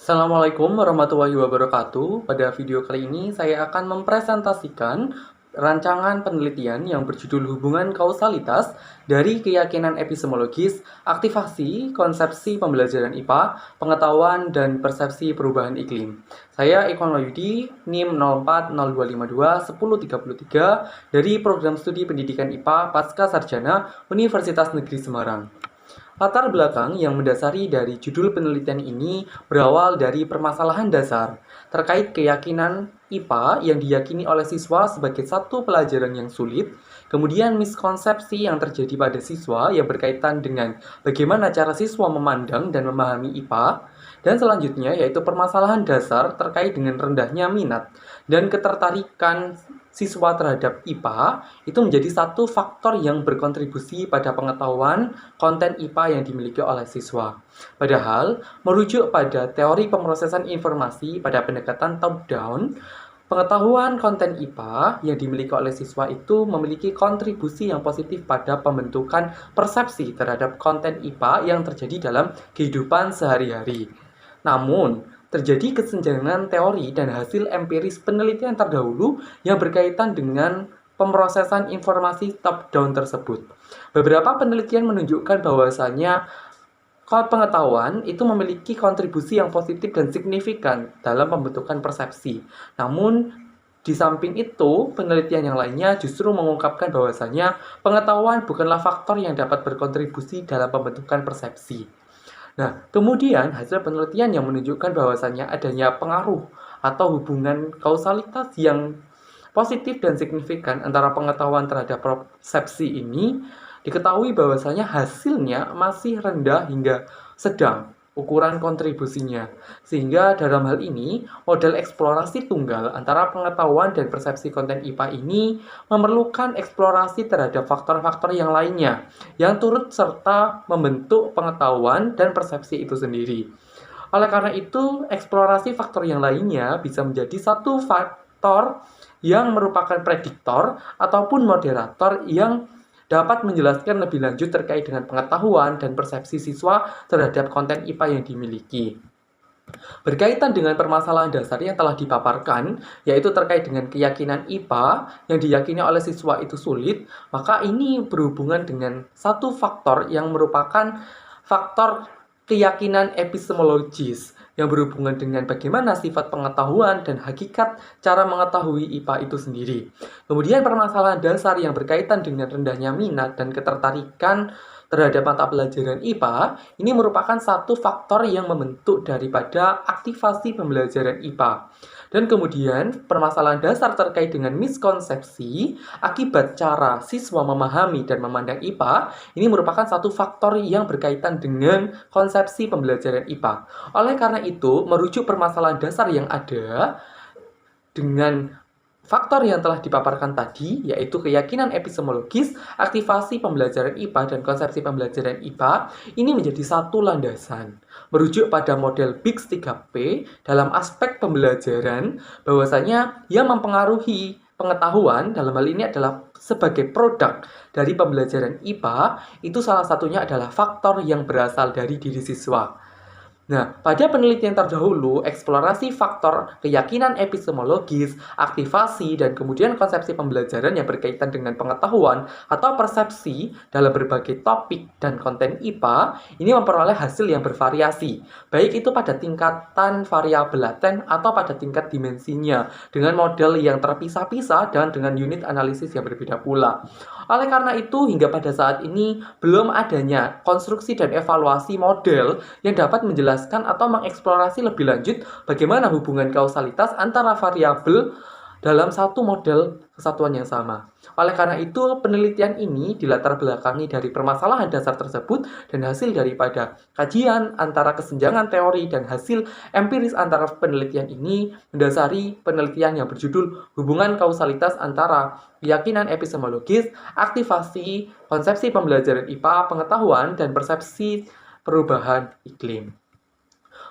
Assalamualaikum warahmatullahi wabarakatuh. Pada video kali ini saya akan mempresentasikan rancangan penelitian yang berjudul hubungan kausalitas dari keyakinan epistemologis, aktivasi, konsepsi pembelajaran IPA, pengetahuan, dan persepsi perubahan iklim. Saya Eko Wahyudi, NIM 0402521033 dari Program Studi Pendidikan IPA Pasca Sarjana Universitas Negeri Semarang. Latar belakang yang mendasari dari judul penelitian ini berawal dari permasalahan dasar terkait keyakinan IPA yang diyakini oleh siswa sebagai satu pelajaran yang sulit, kemudian miskonsepsi yang terjadi pada siswa yang berkaitan dengan bagaimana cara siswa memandang dan memahami IPA, dan selanjutnya yaitu permasalahan dasar terkait dengan rendahnya minat dan ketertarikan siswa terhadap IPA itu menjadi satu faktor yang berkontribusi pada pengetahuan konten IPA yang dimiliki oleh siswa. Padahal, merujuk pada teori pemrosesan informasi pada pendekatan top-down, pengetahuan konten IPA yang dimiliki oleh siswa itu memiliki kontribusi yang positif pada pembentukan persepsi terhadap konten IPA yang terjadi dalam kehidupan sehari-hari. Namun, terjadi kesenjangan teori dan hasil empiris penelitian terdahulu yang berkaitan dengan pemrosesan informasi top-down tersebut. Beberapa penelitian menunjukkan bahwasanya pengetahuan itu memiliki kontribusi yang positif dan signifikan dalam pembentukan persepsi. Namun, di samping itu, penelitian yang lainnya justru mengungkapkan bahwasanya pengetahuan bukanlah faktor yang dapat berkontribusi dalam pembentukan persepsi. Nah, kemudian hasil penelitian yang menunjukkan bahwasannya adanya pengaruh atau hubungan kausalitas yang positif dan signifikan antara pengetahuan terhadap persepsi ini, diketahui bahwasanya hasilnya masih rendah hingga sedang ukuran kontribusinya. Sehingga dalam hal ini, model eksplorasi tunggal antara pengetahuan dan persepsi konten IPA ini memerlukan eksplorasi terhadap faktor-faktor yang lainnya yang turut serta membentuk pengetahuan dan persepsi itu sendiri. Oleh karena itu, eksplorasi faktor yang lainnya bisa menjadi satu faktor yang merupakan prediktor ataupun moderator yang dapat menjelaskan lebih lanjut terkait dengan pengetahuan dan persepsi siswa terhadap konten IPA yang dimiliki. Berkaitan dengan permasalahan dasar yang telah dipaparkan, yaitu terkait dengan keyakinan IPA yang diyakini oleh siswa itu sulit, maka ini berhubungan dengan satu faktor yang merupakan faktor keyakinan epistemologis yang berhubungan dengan bagaimana sifat pengetahuan dan hakikat cara mengetahui IPA itu sendiri. Kemudian permasalahan dasar yang berkaitan dengan rendahnya minat dan ketertarikan terhadap mata pelajaran IPA, ini merupakan satu faktor yang membentuk daripada aktivasi pembelajaran IPA. Dan kemudian permasalahan dasar terkait dengan miskonsepsi akibat cara siswa memahami dan memandang IPA, ini merupakan satu faktor yang berkaitan dengan konsepsi pembelajaran IPA. Oleh karena itu, merujuk permasalahan dasar yang ada dengan faktor yang telah dipaparkan tadi, yaitu keyakinan epistemologis, aktivasi pembelajaran IPA, dan konsepsi pembelajaran IPA, ini menjadi satu landasan. Merujuk pada model BIX 3P dalam aspek pembelajaran, bahwasanya yang mempengaruhi pengetahuan dalam hal ini adalah sebagai produk dari pembelajaran IPA, itu salah satunya adalah faktor yang berasal dari diri siswa. Nah, pada penelitian terdahulu, eksplorasi faktor keyakinan epistemologis, aktivasi, dan kemudian konsepsi pembelajaran yang berkaitan dengan pengetahuan atau persepsi dalam berbagai topik dan konten IPA, ini memperoleh hasil yang bervariasi, baik itu pada tingkatan variabel laten atau pada tingkat dimensinya, dengan model yang terpisah-pisah dan dengan unit analisis yang berbeda pula. Oleh karena itu, hingga pada saat ini, belum adanya konstruksi dan evaluasi model yang dapat menjelaskan atau mengeksplorasi lebih lanjut bagaimana hubungan kausalitas antara variabel dalam satu model kesatuan yang sama. Oleh karena itu, penelitian ini dilatar belakangi dari permasalahan dasar tersebut dan hasil daripada kajian antara kesenjangan teori dan hasil empiris antara penelitian ini mendasari penelitian yang berjudul hubungan kausalitas antara keyakinan epistemologis, aktivasi, konsepsi pembelajaran IPA, pengetahuan, dan persepsi perubahan iklim.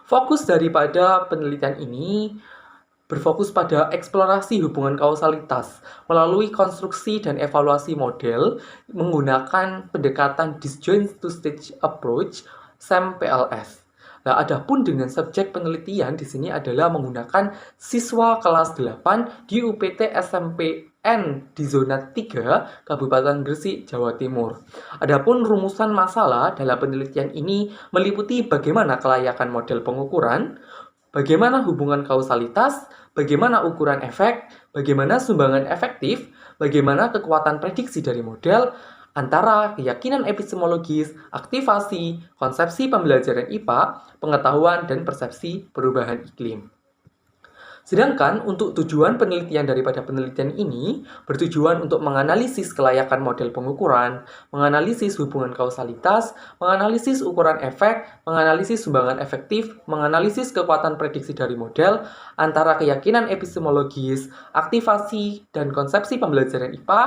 Fokus daripada penelitian ini berfokus pada eksplorasi hubungan kausalitas melalui konstruksi dan evaluasi model menggunakan pendekatan Disjoint Two-Stage Approach (SAM-PLS). Nah, adapun dengan subjek penelitian di sini adalah menggunakan siswa kelas 8 di UPT SMPN di zona 3 Kabupaten Gresik, Jawa Timur. Adapun rumusan masalah dalam penelitian ini meliputi bagaimana kelayakan model pengukuran, bagaimana hubungan kausalitas, bagaimana ukuran efek, bagaimana sumbangan efektif, bagaimana kekuatan prediksi dari model, antara keyakinan epistemologis, aktivasi, konsepsi pembelajaran IPA, pengetahuan, dan persepsi perubahan iklim. Sedangkan untuk tujuan penelitian daripada penelitian ini bertujuan untuk menganalisis kelayakan model pengukuran, menganalisis hubungan kausalitas, menganalisis ukuran efek, menganalisis sumbangan efektif, menganalisis kekuatan prediksi dari model, antara keyakinan epistemologis, aktivasi, dan konsepsi pembelajaran IPA,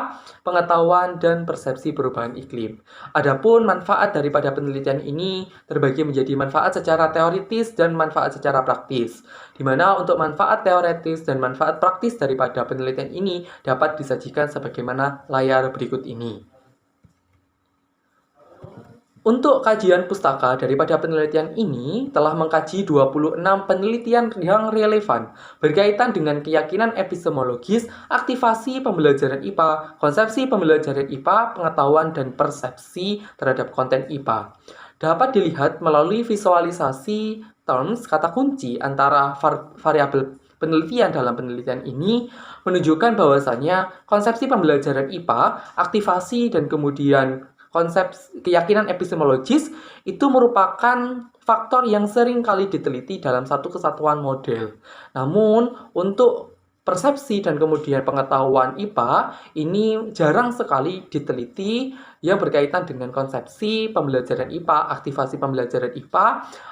pengetahuan, dan persepsi perubahan iklim. Adapun manfaat daripada penelitian ini terbagi menjadi manfaat secara teoritis dan manfaat secara praktis, di mana untuk manfaat teoritis dan manfaat praktis daripada penelitian ini dapat disajikan sebagaimana layar berikut ini. Untuk kajian pustaka daripada penelitian ini telah mengkaji 26 penelitian yang relevan berkaitan dengan keyakinan epistemologis, aktivasi pembelajaran IPA, konsepsi pembelajaran IPA, pengetahuan dan persepsi terhadap konten IPA. Dapat dilihat melalui visualisasi terms kata kunci antara variabel penelitian dalam penelitian ini menunjukkan bahwasanya konsepsi pembelajaran IPA, aktivasi, dan kemudian konsep keyakinan epistemologis itu merupakan faktor yang sering kali diteliti dalam satu kesatuan model. Namun, untuk persepsi dan kemudian pengetahuan IPA ini jarang sekali diteliti yang berkaitan dengan konsepsi pembelajaran IPA, aktivasi pembelajaran IPA,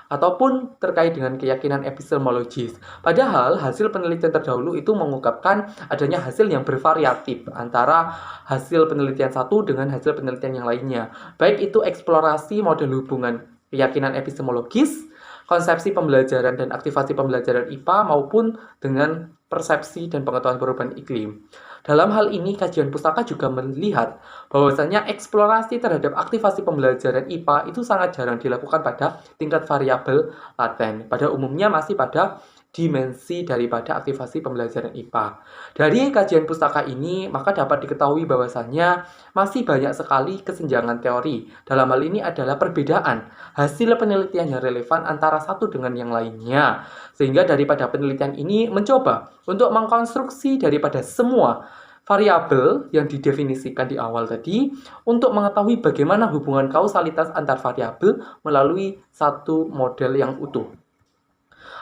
ataupun terkait dengan keyakinan epistemologis. Padahal hasil penelitian terdahulu itu mengungkapkan adanya hasil yang bervariatif antara hasil penelitian satu dengan hasil penelitian yang lainnya. Baik itu eksplorasi model hubungan keyakinan epistemologis, konsepsi pembelajaran dan aktivasi pembelajaran IPA maupun dengan persepsi dan pengetahuan perubahan iklim. Dalam hal ini, kajian pustaka juga melihat bahwasanya eksplorasi terhadap aktivasi pembelajaran IPA itu sangat jarang dilakukan pada tingkat variabel laten. Pada umumnya masih pada dimensi daripada aktivasi pembelajaran IPA. Dari kajian pustaka ini, maka dapat diketahui bahwasanya masih banyak sekali kesenjangan teori. Dalam hal ini adalah perbedaan hasil penelitian yang relevan antara satu dengan yang lainnya. Sehingga daripada penelitian ini mencoba untuk mengkonstruksi daripada semua variabel yang didefinisikan di awal tadi untuk mengetahui bagaimana hubungan kausalitas antar variabel melalui satu model yang utuh.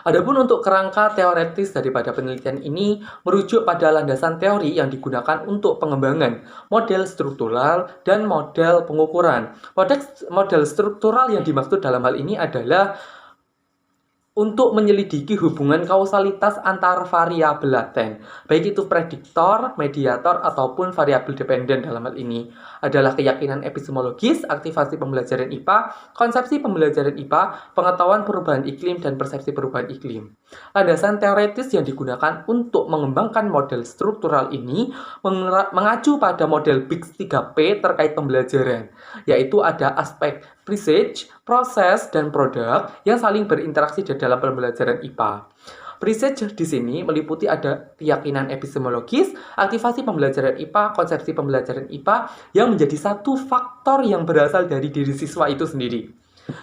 Adapun untuk kerangka teoretis daripada penelitian ini merujuk pada landasan teori yang digunakan untuk pengembangan model struktural dan model pengukuran. Model struktural yang dimaksud dalam hal ini adalah untuk menyelidiki hubungan kausalitas antar variabel laten, baik itu prediktor, mediator, ataupun variabel dependen. Dalam hal ini adalah keyakinan epistemologis, aktivasi pembelajaran IPA, konsepsi pembelajaran IPA, pengetahuan perubahan iklim, dan persepsi perubahan iklim. Landasan teoretis yang digunakan untuk mengembangkan model struktural ini mengacu pada model BIX 3P terkait pembelajaran, yaitu ada aspek presage, proses, dan produk yang saling berinteraksi di dalam pembelajaran IPA. Presage di sini meliputi ada keyakinan epistemologis, aktivasi pembelajaran IPA, konsepsi pembelajaran IPA yang menjadi satu faktor yang berasal dari diri siswa itu sendiri.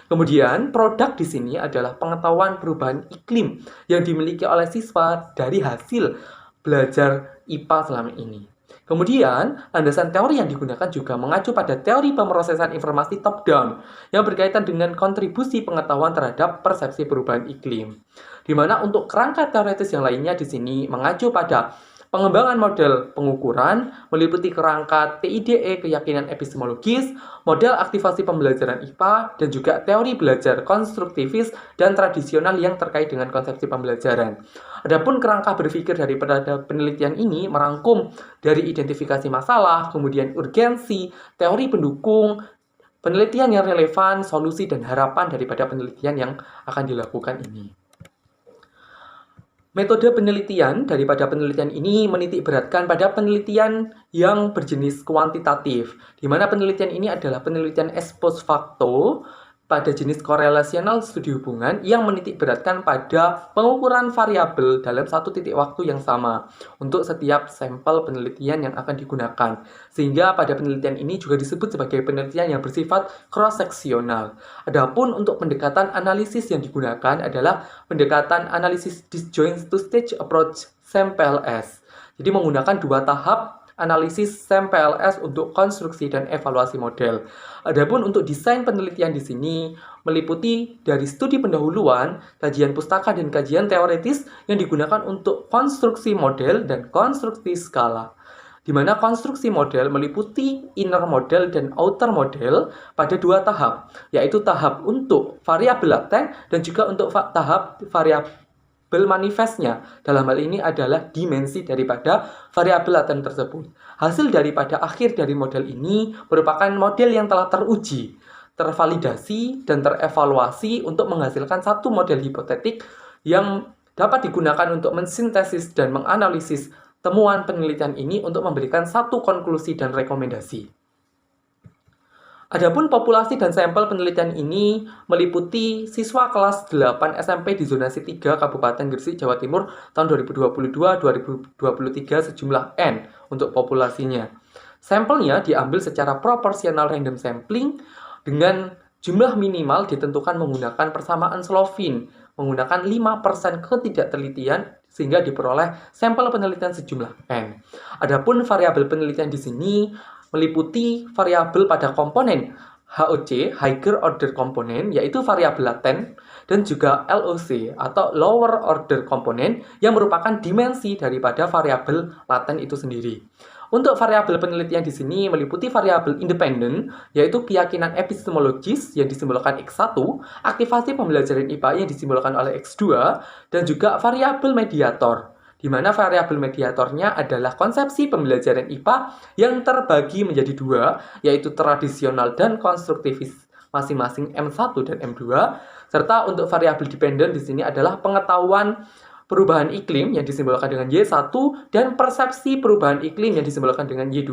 Kemudian, produk di sini adalah pengetahuan perubahan iklim yang dimiliki oleh siswa dari hasil belajar IPA selama ini. Kemudian, landasan teori yang digunakan juga mengacu pada teori pemrosesan informasi top-down yang berkaitan dengan kontribusi pengetahuan terhadap persepsi perubahan iklim. Di mana untuk kerangka teoretis yang lainnya di sini mengacu pada pengembangan model pengukuran, meliputi kerangka TIDE keyakinan epistemologis, model aktivasi pembelajaran IPA, dan juga teori belajar konstruktivis dan tradisional yang terkait dengan konsepsi pembelajaran. Adapun kerangka berpikir daripada penelitian ini merangkum dari identifikasi masalah, kemudian urgensi, teori pendukung, penelitian yang relevan, solusi, dan harapan daripada penelitian yang akan dilakukan ini. Metode penelitian daripada penelitian ini menitik beratkan pada penelitian yang berjenis kuantitatif, di mana penelitian ini adalah penelitian ex post facto, pada jenis korelasional studi hubungan yang menitik beratkan pada pengukuran variabel dalam satu titik waktu yang sama untuk setiap sampel penelitian yang akan digunakan. Sehingga pada penelitian ini juga disebut sebagai penelitian yang bersifat cross-seksional. Adapun untuk pendekatan analisis yang digunakan adalah pendekatan analisis disjoint two-stage approach SAM-PLS. Jadi menggunakan 2 tahap analisis SAM-PLS untuk konstruksi dan evaluasi model. Adapun untuk desain penelitian di sini meliputi dari studi pendahuluan, kajian pustaka dan kajian teoritis yang digunakan untuk konstruksi model dan konstruksi skala. Di mana konstruksi model meliputi inner model dan outer model pada 2 tahap, yaitu tahap untuk variabel laten dan juga untuk tahap variabel manifestnya. Dalam hal ini adalah dimensi daripada variabel laten tersebut. Hasil daripada akhir dari model ini merupakan model yang telah teruji, tervalidasi, dan terevaluasi untuk menghasilkan satu model hipotetik yang dapat digunakan untuk mensintesis dan menganalisis temuan penelitian ini untuk memberikan satu konklusi dan rekomendasi. Adapun populasi dan sampel penelitian ini meliputi siswa kelas 8 SMP di zonasi 3 Kabupaten Gresik, Jawa Timur tahun 2022-2023 sejumlah N untuk populasinya. Sampelnya diambil secara proporsional random sampling dengan jumlah minimal ditentukan menggunakan persamaan Slovin, menggunakan 5% ketidaktelitian sehingga diperoleh sampel penelitian sejumlah N. Adapun variabel penelitian di sini meliputi variabel pada komponen HOC, Higher Order Component, yaitu variabel laten, dan juga LOC atau Lower Order Component yang merupakan dimensi daripada variabel laten itu sendiri. Untuk variabel penelitian di sini meliputi variabel independen, yaitu keyakinan epistemologis yang disimbolkan X1, aktivasi pembelajaran IPA yang disimbolkan oleh X2, dan juga variabel mediator, di mana variabel mediatornya adalah konsepsi pembelajaran IPA yang terbagi menjadi 2, yaitu tradisional dan konstruktivis masing-masing M1 dan M2, serta untuk variabel dependen di sini adalah pengetahuan perubahan iklim yang disimbolkan dengan Y1 dan persepsi perubahan iklim yang disimbolkan dengan Y2.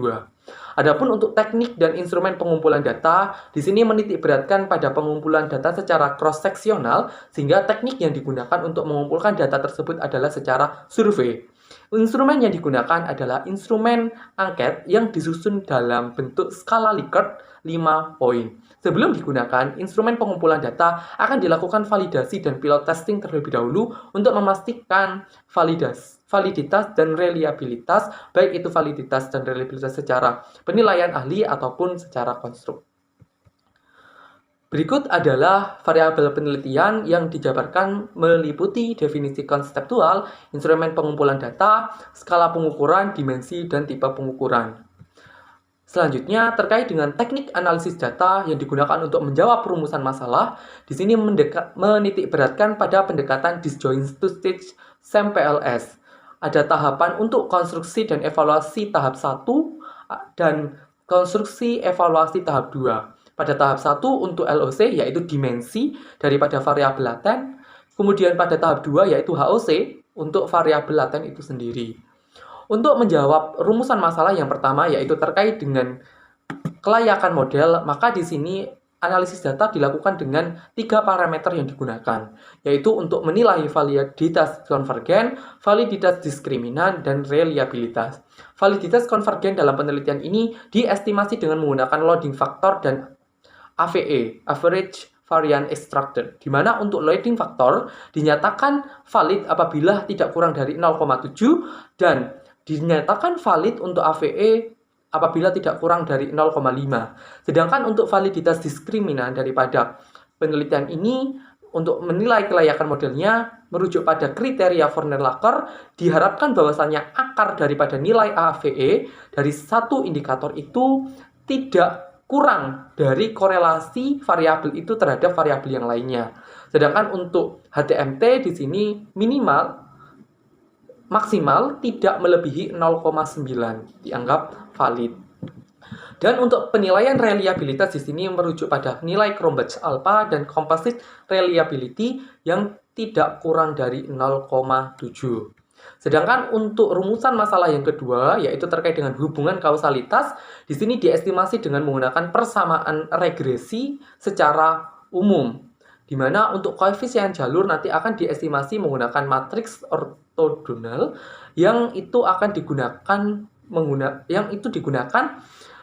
Adapun untuk teknik dan instrumen pengumpulan data, di sini menitik beratkan pada pengumpulan data secara cross-seksional, sehingga teknik yang digunakan untuk mengumpulkan data tersebut adalah secara survei. Instrumen yang digunakan adalah instrumen angket yang disusun dalam bentuk skala Likert 5 poin. Sebelum digunakan, instrumen pengumpulan data akan dilakukan validasi dan pilot testing terlebih dahulu untuk memastikan validitas dan reliabilitas, baik itu validitas dan reliabilitas secara penilaian ahli ataupun secara konstruk. Berikut adalah variabel penelitian yang dijabarkan meliputi definisi konseptual, instrumen pengumpulan data, skala pengukuran, dimensi, dan tipe pengukuran. Selanjutnya, terkait dengan teknik analisis data yang digunakan untuk menjawab rumusan masalah, di sini menitik beratkan pada pendekatan disjoint two-stage SAM-PLS. Ada tahapan untuk konstruksi dan evaluasi tahap 1 dan konstruksi evaluasi tahap 2. Pada tahap 1 untuk LOC yaitu dimensi daripada variabel laten, kemudian pada tahap 2 yaitu HOC untuk variabel laten itu sendiri. Untuk menjawab rumusan masalah yang pertama yaitu terkait dengan kelayakan model, maka di sini analisis data dilakukan dengan 3 parameter yang digunakan, yaitu untuk menilai validitas konvergen, validitas diskriminan, dan reliabilitas. Validitas konvergen dalam penelitian ini diestimasi dengan menggunakan loading factor dan AVE, Average Variance Extracted, di mana untuk loading factor dinyatakan valid apabila tidak kurang dari 0,7 dan dinyatakan valid untuk AVE apabila tidak kurang dari 0,5. Sedangkan untuk validitas diskriminan daripada penelitian ini untuk menilai kelayakan modelnya merujuk pada kriteria Forner-Laker, diharapkan bahwasanya akar daripada nilai AVE dari satu indikator itu tidak kurang dari korelasi variabel itu terhadap variabel yang lainnya. Sedangkan untuk HTMT di sini maksimal tidak melebihi 0,9 dianggap valid. Dan untuk penilaian reliabilitas di sini merujuk pada nilai Cronbach alpha dan composite reliability yang tidak kurang dari 0,7. Sedangkan untuk rumusan masalah yang kedua yaitu terkait dengan hubungan kausalitas, di sini diestimasi dengan menggunakan persamaan regresi secara umum, di mana untuk koefisien jalur nanti akan diestimasi menggunakan matriks ortogonal yang itu digunakan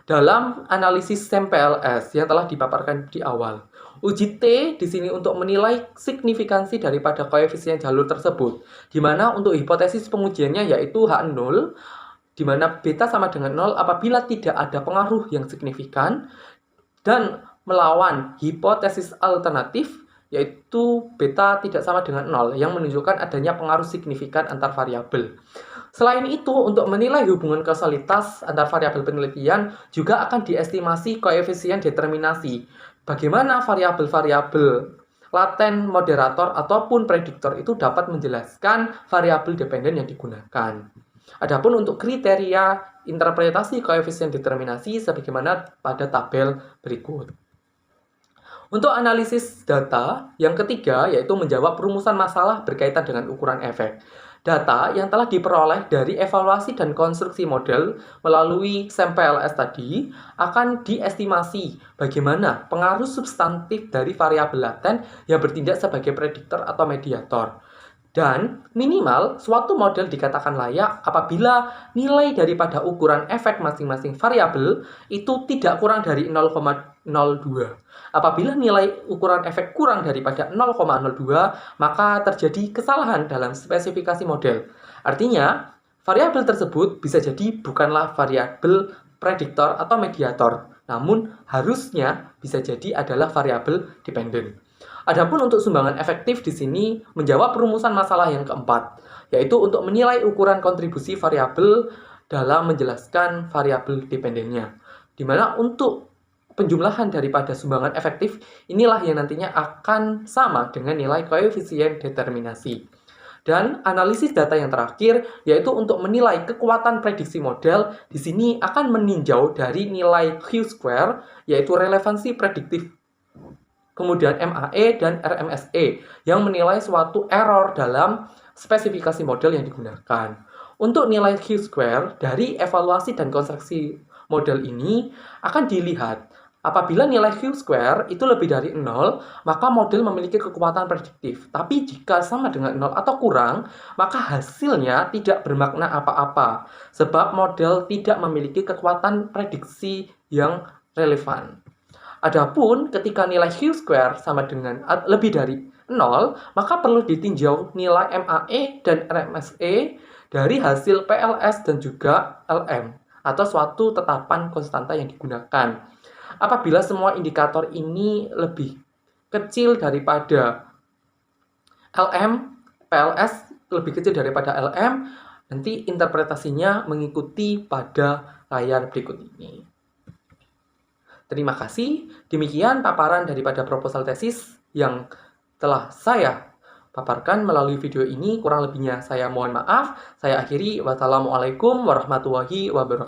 dalam analisis SEM PLS yang telah dipaparkan di awal. Uji T di sini untuk menilai signifikansi daripada koefisien jalur tersebut, di mana untuk hipotesis pengujiannya yaitu H0, di mana beta sama dengan 0 apabila tidak ada pengaruh yang signifikan, dan melawan hipotesis alternatif yaitu beta tidak sama dengan 0 yang menunjukkan adanya pengaruh signifikan antar variabel. Selain itu, untuk menilai hubungan kausalitas antar variabel penelitian juga akan diestimasi koefisien determinasi. Bagaimana variabel-variabel laten, moderator, ataupun prediktor itu dapat menjelaskan variabel dependen yang digunakan. Adapun untuk kriteria interpretasi koefisien determinasi sebagaimana pada tabel berikut. Untuk analisis data, yang ketiga yaitu menjawab perumusan masalah berkaitan dengan ukuran efek. Data yang telah diperoleh dari evaluasi dan konstruksi model melalui SEM PLS tadi akan diestimasi bagaimana pengaruh substantif dari variabel laten yang bertindak sebagai prediktor atau mediator. Dan minimal suatu model dikatakan layak apabila nilai daripada ukuran efek masing-masing variabel itu tidak kurang dari 0,02. Apabila nilai ukuran efek kurang daripada 0,02, maka terjadi kesalahan dalam spesifikasi model. Artinya, variabel tersebut bisa jadi bukanlah variabel prediktor atau mediator, namun harusnya bisa jadi adalah variabel dependen. Adapun untuk sumbangan efektif di sini menjawab perumusan masalah yang keempat, yaitu untuk menilai ukuran kontribusi variabel dalam menjelaskan variabel dependennya. Di mana untuk penjumlahan daripada sumbangan efektif inilah yang nantinya akan sama dengan nilai koefisien determinasi. Dan analisis data yang terakhir yaitu untuk menilai kekuatan prediksi model di sini akan meninjau dari nilai Q-square yaitu relevansi prediktif. Kemudian MAE dan RMSE yang menilai suatu error dalam spesifikasi model yang digunakan. Untuk nilai Q-square dari evaluasi dan konstruksi model ini akan dilihat apabila nilai Q-square itu lebih dari 0, maka model memiliki kekuatan prediktif. Tapi jika sama dengan 0 atau kurang, maka hasilnya tidak bermakna apa-apa. Sebab model tidak memiliki kekuatan prediksi yang relevan. Adapun ketika nilai Q-square sama dengan lebih dari 0, maka perlu ditinjau nilai MAE dan RMSE dari hasil PLS dan juga LM atau suatu tetapan konstanta yang digunakan. Apabila semua indikator ini lebih kecil daripada LM, PLS lebih kecil daripada LM, nanti interpretasinya mengikuti pada layar berikut ini. Terima kasih. Demikian paparan daripada proposal tesis yang telah saya paparkan melalui video ini. Kurang lebihnya saya mohon maaf. Saya akhiri. Wassalamualaikum warahmatullahi wabarakatuh.